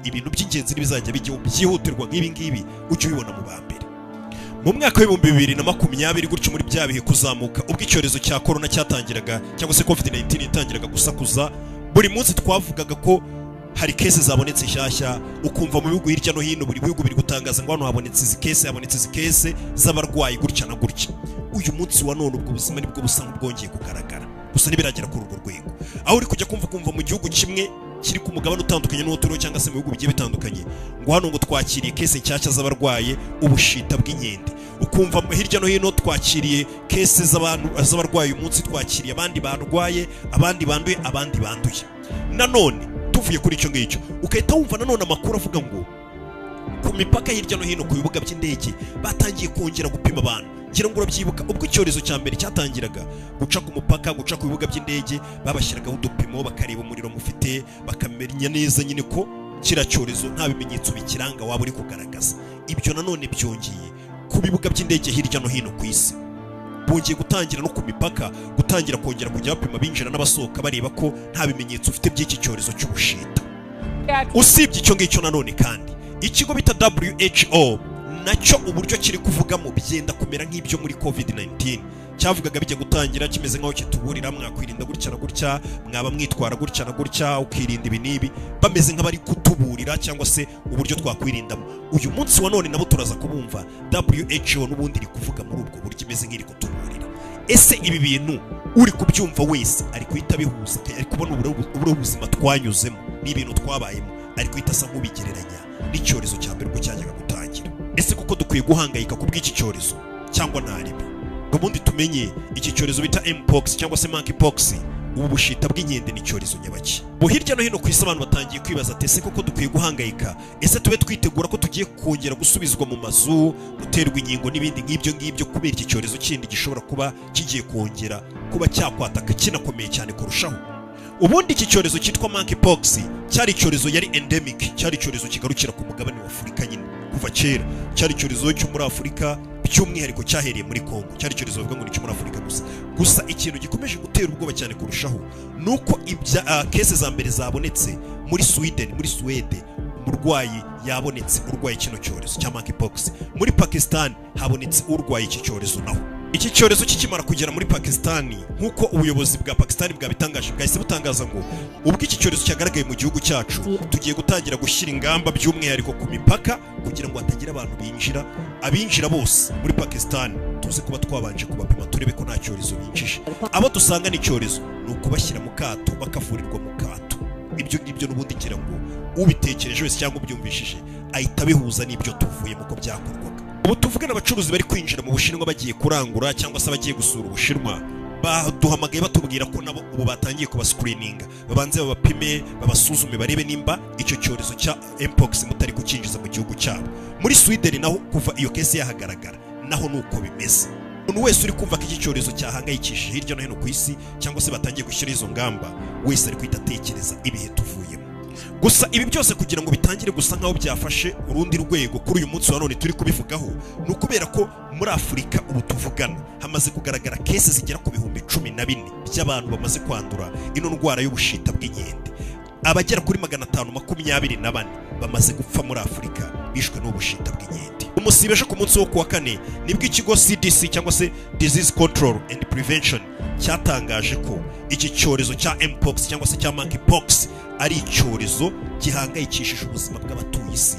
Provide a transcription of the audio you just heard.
ibintu by'ingenzi n'ibizajya bijyaho byihutirwa nk'ibi ngibi ujye ubibona mu ba mbere. Mu mwaka w'ibihumbi 2020 gutyo muri bya bihe kuzamuka ubwo icyorezo cya corona cyatangiraga cyangwa se COVID-19 itangiraga gusakuza, buri munsi twavugaga ko hari kese zabonetse nshyashya, ukumva mu bihugu hirya no hino buri bihugu biri gutangaza ngo hano habonetse izi kese z'abarwayi gutya na gutya. Uyu munsi wa none ubwo buzima nibwo busa nk'ubwongeye kugaragara, gusa ntibiragera kuri urwo rwego aho uri kujya kumva mu gihugu kimwe kiri ku mugabane utandukanye n'uturiho cyangwa se mu bihugu bigiye bitandukanye ngo hano ngo twakiriye kese nshyashya z'abarwaye ubushita bw'inkende, ukumva hirya no hino twakiriye kese z'abarwaye umunsi twakiriye abandi barwaye, abandi banduye, abandi banduye. Nanone tuvuye kuri icyo ngicyo ukahita wumva nanone amakuru avuga ngo ku mipaka hirya no hino ku bibuga by'indege batangiye kongera gupima abantu. Ngira ngo urabyibuka ubwo icyorezo cya mbere cyatangiraga, guca ku mupaka, guca ku bibuga by'indege babashyiragaho udupimo bakareba umuriro mufite, bakamenya neza nyine ko kira cyorezo nta bimenyetso bikiranga waba uri kugaragaza. Ibyo nanone byongeye ku bibuga by'indege hirya no hino ku isi, bongeye gutangira no ku mipaka gutangira kongera kujya bapima binjira n'abasohoka bareba ko nta bimenyetso ufite by'iki cyorezo cy'ubushita. Usibye icyo ngicyo nanone kandi ikigo bita WHO nacyo uburyo kiri kuvugamo byenda kumera nk'ibyo muri COVID-19 cyavugaga bijya gutangira kimeze nk'aho kituburira mwakwirinda gutya na gutya, mwaba mwitwara gutya na gutya, ukirinda ibi n'ibi, bameze nk'abari kutuburira cyangwa se uburyo twakwirindamo. Uyu munsi wa none nabo turaza kubumva WHO n'ubundi iri kuvuga muri ubwo buryo imeze nk'iri kutuburira. Ese ibi bintu uri kubyumva wese ari kuhita bihuza, ari kubona ubuzima twanyuzemo n'ibintu twabayemo, ari kuhita asa nk'ubigereranya n'icyorezo cya mbere ubwo cyajyaga gutangira. Ese kuko dukwiye guhangayika ku bw'iki cyorezo cyangwa ntaribi? Ubundi tumenye iki cyorezo bita mpox cyangwa se monkeypox, ubu bushita bw'inkende ni icyorezo nyabaki. Bo hirya no hino ku isi abantu batangiye kwibaza ati ese koko dukwiye guhangayika? Ese tube twitegura ko tugiye kongera gusubizwa mu mazu, guterwa inkingo n'ibindi nk'ibyo kubera iki cyorezo kindi gishobora kuba kigiye kongera kuba cyakwataka kinakomeye cyane kurushaho? Ubundi iki cyorezo cyitwa monkeypox cyari icyorezo yari endemic, cyari icyorezo kigarukira ku mugabane wa Afurika nyine kuva kera, cyari icyorezo cyo muri Afurika by'umwihariko cyahereye muri Kongo, cyari icyorezo bavuga ngo ni cyo muri Afurika gusa ikintu gikomeje gutera ubwoba cyane kurushaho nuko ibya kese za mbere zabonetse muri Sweden umurwayi yabonetse urwaye kino cyorezo cya monkeypox. Muri Pakistan habonetse urwaye iki cyorezo naho. Iki cyorezo kikimara kugera muri Pakistan, nk'uko ubuyobozi bwa Pakistan bwabitangaje, bwahise butangaza ngo ubwo iki cyorezo cyagaragaye mu gihugu cyacu tugiye gutangira gushyira ingamba by'umwihariko ku mipaka kugira ngo hatagira abantu abinjira bose muri Pakistan tuze kuba twabanje kubapima turebe ko nta cyorezo binjije. Abo dusanga n'icyorezo ni ukubashyira mu kato bakavurirwa mu kato. Ibyo ngibyo n'ubundi ngira ngo ubitekereje wese cyangwa ubyumvishije ahita bihuza n'ibyo tuvuyemo ko byakorwaga. Ubu tuvuga n'abacuruzi bari kwinjira mu Bushinwa bagiye kurangura cyangwa se bagiye gusura Ubushinwa, baduhamagaye batubwira ko nabo ubu batangiye kubascreeninga, babanze babapime, babasuzume barebe nimba icyo cyorezo cya mpox mutari kukinjiza mu gihugu cyabo. Muri Sweden naho kuva iyo kese yahagaragara naho nuko bimeze. Umuntu wese uri kumva ko iki cyorezo cyahangayikishije hirya no hino ku isi cyangwa se batangiye gushyira izo ngamba, wese ari kwita atekereza ibihe tuvuyemo. Gusa ibi byose kugira ngo bitangire gusa nkaho byafashe urundi rwego kuri uyu munsi wa none turi kubivugaho, ni ukubera ko muri Afurika ubu tuvugana hamaze kugaragara kese zigera ku 14,000 by'abantu bamaze kwandura ino ndwara y'ubushita bw'inkende. Abagera kuri 524 bamaze gupfa muri Afurika bishwe n'ubushita bw'inkende. Umusibeje ku munsi wo kuwa kane nibwo ikigo CDC cyangwa se Disease Control and Prevention cyatangaje ko iki cyorezo cya mpox cyangwa se cya monkeypox ari icyorezo gihangayikishije ubuzima bw'abatuye isi